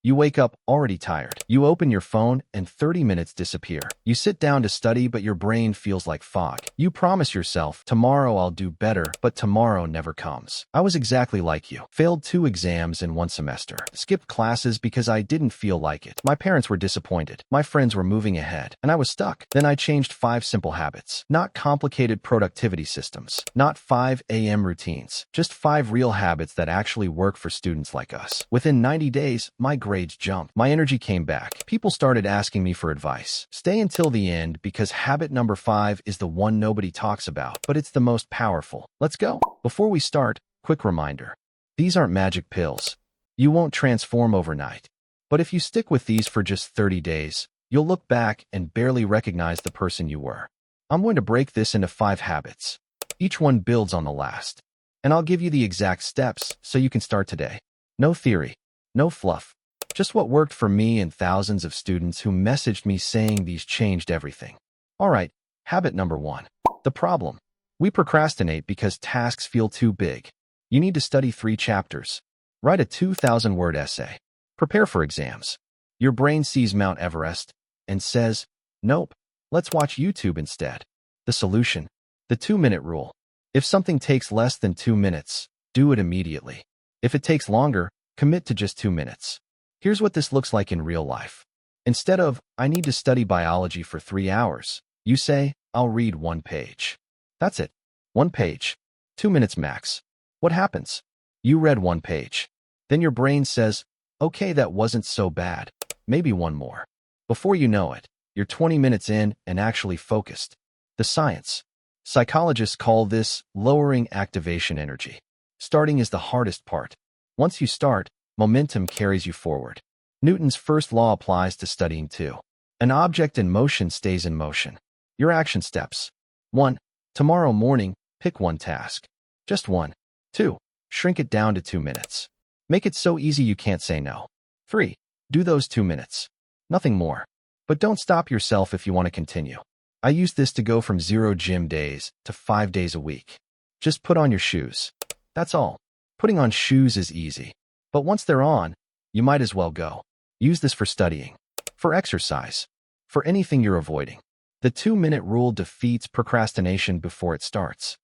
You wake up already tired. You open your phone and 30 minutes disappear. You sit down to study, but your brain feels like fog. You promise yourself, tomorrow I'll do better, but tomorrow never comes. I was exactly like you. Failed 2 exams in 1 semester. Skipped classes because I didn't feel like it. My parents were disappointed. My friends were moving ahead, and I was stuck. Then I changed 5 simple habits. Not complicated productivity systems. Not 5 a.m. routines. Just 5 real habits that actually work for students like us. Within 90 days, my grades jumped. My energy came back. People started asking me for advice. Stay until the end because habit number 5 is the one nobody talks about, but it's the most powerful. Let's go. Before we start, quick reminder. These aren't magic pills. You won't transform overnight. But if you stick with these for just 30 days, you'll look back and barely recognize the person you were. I'm going to break this into 5 habits. Each one builds on the last. And I'll give you the exact steps so you can start today. No theory. No fluff. Just what worked for me and thousands of students who messaged me saying these changed everything. All right, habit number 1. The problem. We procrastinate because tasks feel too big. You need to study 3 chapters. Write a 2,000-word essay. Prepare for exams. Your brain sees Mount Everest and says, nope, let's watch YouTube instead. The solution. The 2-minute rule. If something takes less than 2 minutes, do it immediately. If it takes longer, commit to just 2 minutes. Here's what this looks like in real life. Instead of, I need to study biology for 3 hours, you say, I'll read 1 page. That's it. 1 page. 2 minutes max. What happens? You read 1 page. Then your brain says, okay, that wasn't so bad. Maybe 1 more. Before you know it, you're 20 minutes in and actually focused. The science. Psychologists call this lowering activation energy. Starting is the hardest part. Once you start, momentum carries you forward. Newton's first law applies to studying too. An object in motion stays in motion. Your action steps. 1. Tomorrow morning, pick 1 task. Just 1. 2. Shrink it down to 2 minutes. Make it so easy you can't say no. 3. Do those 2 minutes. Nothing more. But don't stop yourself if you want to continue. I used this to go from 0 gym days to 5 days a week. Just put on your shoes. That's all. Putting on shoes is easy. But once they're on, you might as well go. Use this for studying, for exercise, for anything you're avoiding. The 2-minute rule defeats procrastination before it starts.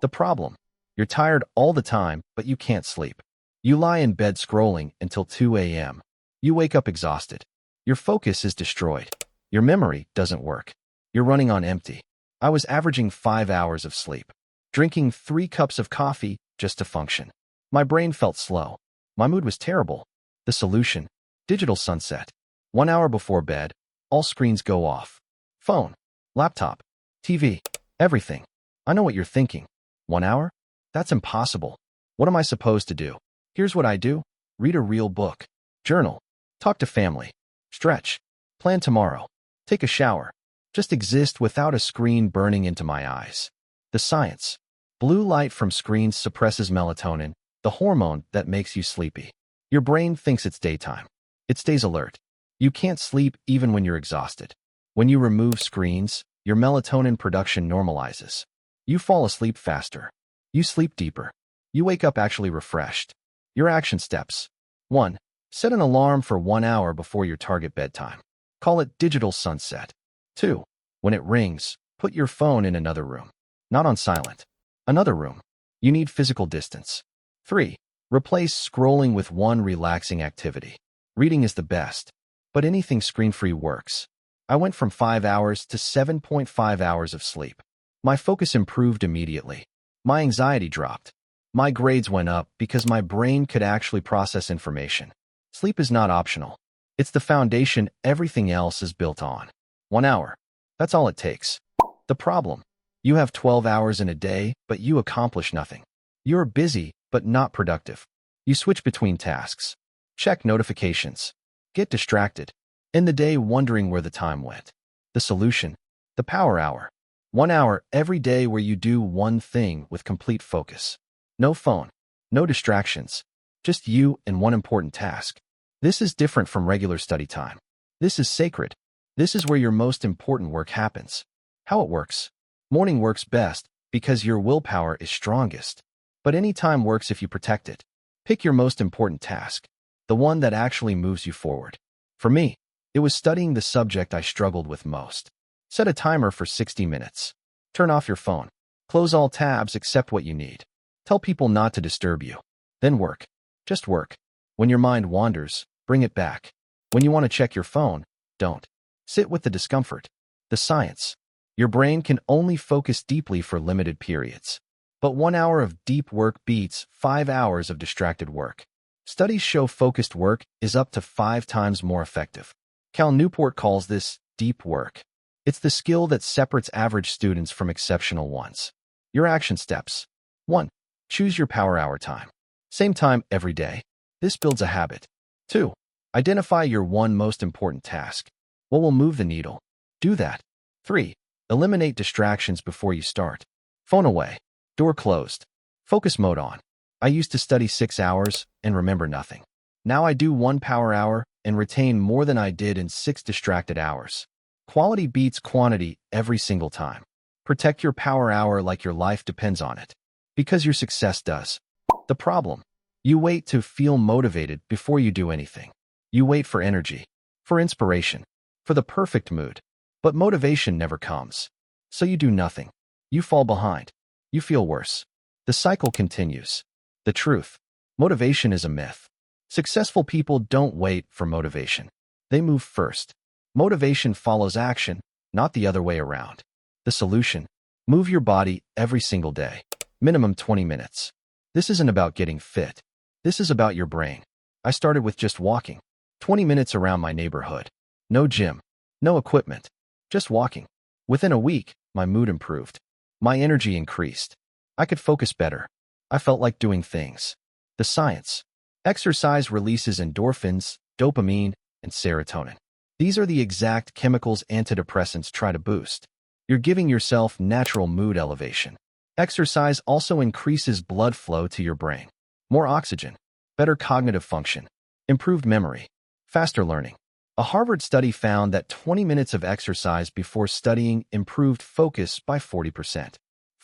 The problem. You're tired all the time, but you can't sleep. You lie in bed scrolling until 2 a.m. You wake up exhausted. Your focus is destroyed. Your memory doesn't work. You're running on empty. I was averaging 5 hours of sleep, drinking 3 cups of coffee just to function. My brain felt slow. My mood was terrible. The solution. Digital sunset. 1 hour before bed, all screens go off. Phone, laptop, TV, everything. I know what you're thinking. 1 hour? That's impossible. What am I supposed to do? Here's what I do. Read a real book. Journal. Talk to family. Stretch. Plan tomorrow. Take a shower. Just exist without a screen burning into my eyes. The science. Blue light from screens suppresses melatonin, the hormone that makes you sleepy. Your brain thinks it's daytime. It stays alert. You can't sleep even when you're exhausted. When you remove screens, your melatonin production normalizes. You fall asleep faster. You sleep deeper. You wake up actually refreshed. Your action steps. 1. Set an alarm for 1 hour before your target bedtime. Call it digital sunset. 2. When it rings, put your phone in another room. Not on silent. Another room. You need physical distance. 3. Replace scrolling with 1 relaxing activity. Reading is the best, but anything screen-free works. I went from 5 hours to 7.5 hours of sleep. My focus improved immediately. My anxiety dropped. My grades went up because my brain could actually process information. Sleep is not optional. It's the foundation everything else is built on. 1 hour. That's all it takes. The problem. You have 12 hours in a day, but you accomplish nothing. You're busy, but not productive. You switch between tasks. Check notifications. Get distracted. End the day wondering where the time went. The solution. The power hour. 1 hour every day where you do 1 thing with complete focus. No phone. No distractions. Just you and 1 important task. This is different from regular study time. This is sacred. This is where your most important work happens. How it works. Morning works best because your willpower is strongest. But any time works if you protect it. Pick your most important task. the one that actually moves you forward. For me, it was studying the subject I struggled with most. Set a timer for 60 minutes. Turn off your phone. Close all tabs except what you need. Tell people not to disturb you. Then work. Just work. When your mind wanders, bring it back. When you want to check your phone, don't. Sit with the discomfort. The science. Your brain can only focus deeply for limited periods. But 1 hour of deep work beats 5 hours of distracted work. Studies show focused work is up to 5 times more effective. Cal Newport calls this deep work. It's the skill that separates average students from exceptional ones. Your action steps. 1. Choose your power hour time. Same time every day. This builds a habit. 2. Identify your one most important task. What will move the needle? Do that. 3. Eliminate distractions before you start. Phone away. Door closed. Focus mode on. I used to study 6 hours and remember nothing. Now I do 1 power hour and retain more than I did in 6 distracted hours. Quality beats quantity every single time. Protect your power hour like your life depends on it. Because your success does. The problem. You wait to feel motivated before you do anything. You wait for energy, for inspiration, for the perfect mood. But motivation never comes. So you do nothing. You fall behind. You feel worse. The cycle continues. The truth. Motivation is a myth. Successful people don't wait for motivation. They move first. Motivation follows action, not the other way around. The solution. Move your body every single day. Minimum 20 minutes. This isn't about getting fit. This is about your brain. I started with just walking. 20 minutes around my neighborhood. No gym. No equipment. Just walking. Within a week, my mood improved. My energy increased. I could focus better. I felt like doing things. The science. Exercise releases endorphins, dopamine, and serotonin. These are the exact chemicals antidepressants try to boost. You're giving yourself natural mood elevation. Exercise also increases blood flow to your brain. More oxygen, better cognitive function, improved memory, faster learning. A Harvard study found that 20 minutes of exercise before studying improved focus by 40%.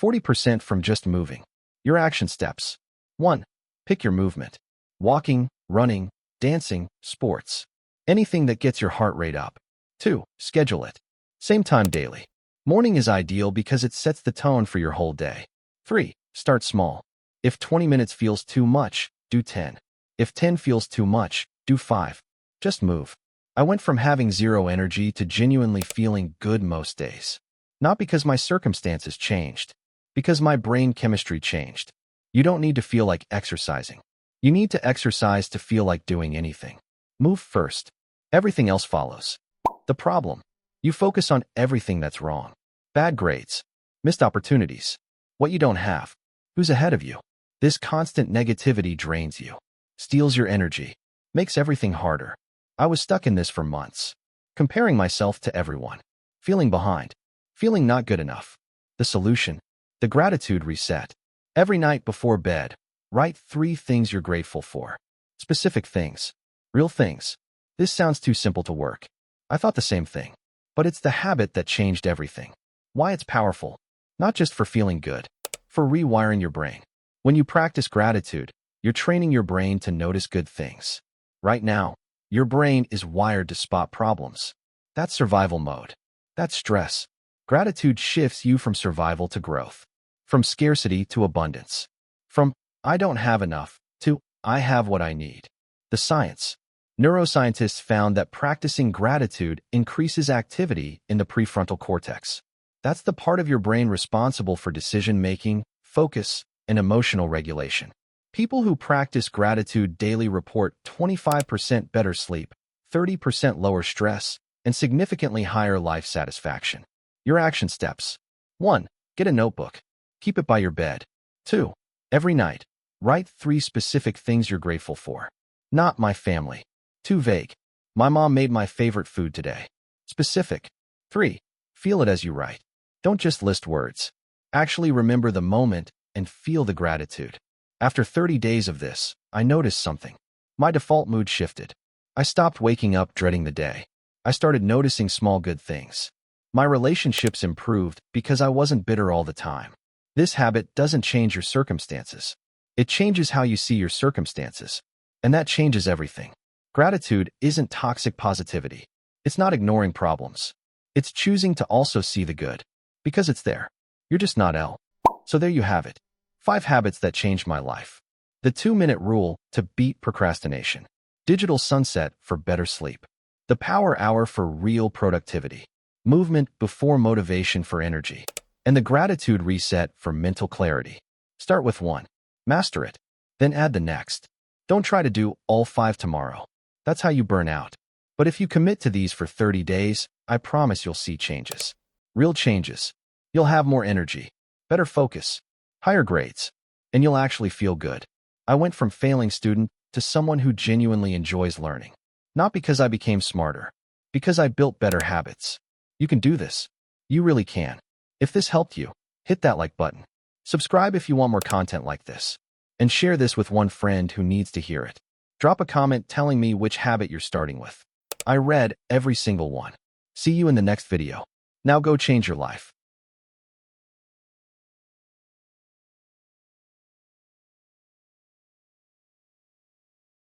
40% from just moving. Your action steps. 1. Pick your movement. Walking, running, dancing, sports. Anything that gets your heart rate up. 2. Schedule it. Same time daily. Morning is ideal because it sets the tone for your whole day. 3. Start small. If 20 minutes feels too much, do 10. If 10 feels too much, do 5. Just move. I went from having zero energy to genuinely feeling good most days. Not because my circumstances changed. Because my brain chemistry changed. You don't need to feel like exercising. You need to exercise to feel like doing anything. Move first. Everything else follows. The problem. You focus on everything that's wrong. Bad grades. Missed opportunities. What you don't have. Who's ahead of you. This constant negativity drains you. Steals your energy. Makes everything harder. I was stuck in this for months. Comparing myself to everyone. Feeling behind. Feeling not good enough. The solution. The gratitude reset. Every night before bed, write 3 things you're grateful for. Specific things. Real things. This sounds too simple to work. I thought the same thing. But it's the habit that changed everything. Why it's powerful. Not just for feeling good. For rewiring your brain. When you practice gratitude, you're training your brain to notice good things. Right now, your brain is wired to spot problems. That's survival mode. That's stress. Gratitude shifts you from survival to growth. From scarcity to abundance. From, I don't have enough, to, I have what I need. The science. Neuroscientists found that practicing gratitude increases activity in the prefrontal cortex. That's the part of your brain responsible for decision-making, focus, and emotional regulation. People who practice gratitude daily report 25% better sleep, 30% lower stress, and significantly higher life satisfaction. Your action steps. 1. Get a notebook. Keep it by your bed. 2. Every night, write 3 specific things you're grateful for. Not my family. Too vague. My mom made my favorite food today. Specific. 3. Feel it as you write. Don't just list words. Actually remember the moment and feel the gratitude. After 30 days of this, I noticed something. My default mood shifted. I stopped waking up dreading the day. I started noticing small good things. My relationships improved because I wasn't bitter all the time. This habit doesn't change your circumstances. It changes how you see your circumstances. And that changes everything. Gratitude isn't toxic positivity. It's not ignoring problems. It's choosing to also see the good. Because it's there. You're just not L. So there you have it. 5 habits that changed my life. The 2-minute rule to beat procrastination. Digital sunset for better sleep. The power hour for real productivity. Movement before motivation for energy. And the gratitude reset for mental clarity. Start with 1. Master it. Then add the next. Don't try to do all 5 tomorrow. That's how you burn out. But if you commit to these for 30 days, I promise you'll see changes. Real changes. You'll have more energy, better focus, higher grades, and you'll actually feel good. I went from failing student to someone who genuinely enjoys learning. Not because I became smarter, because I built better habits. You can do this. You really can. If this helped you, hit that like button. Subscribe if you want more content like this. And share this with one friend who needs to hear it. Drop a comment telling me which habit you're starting with. I read every single one. See you in the next video. Now go change your life.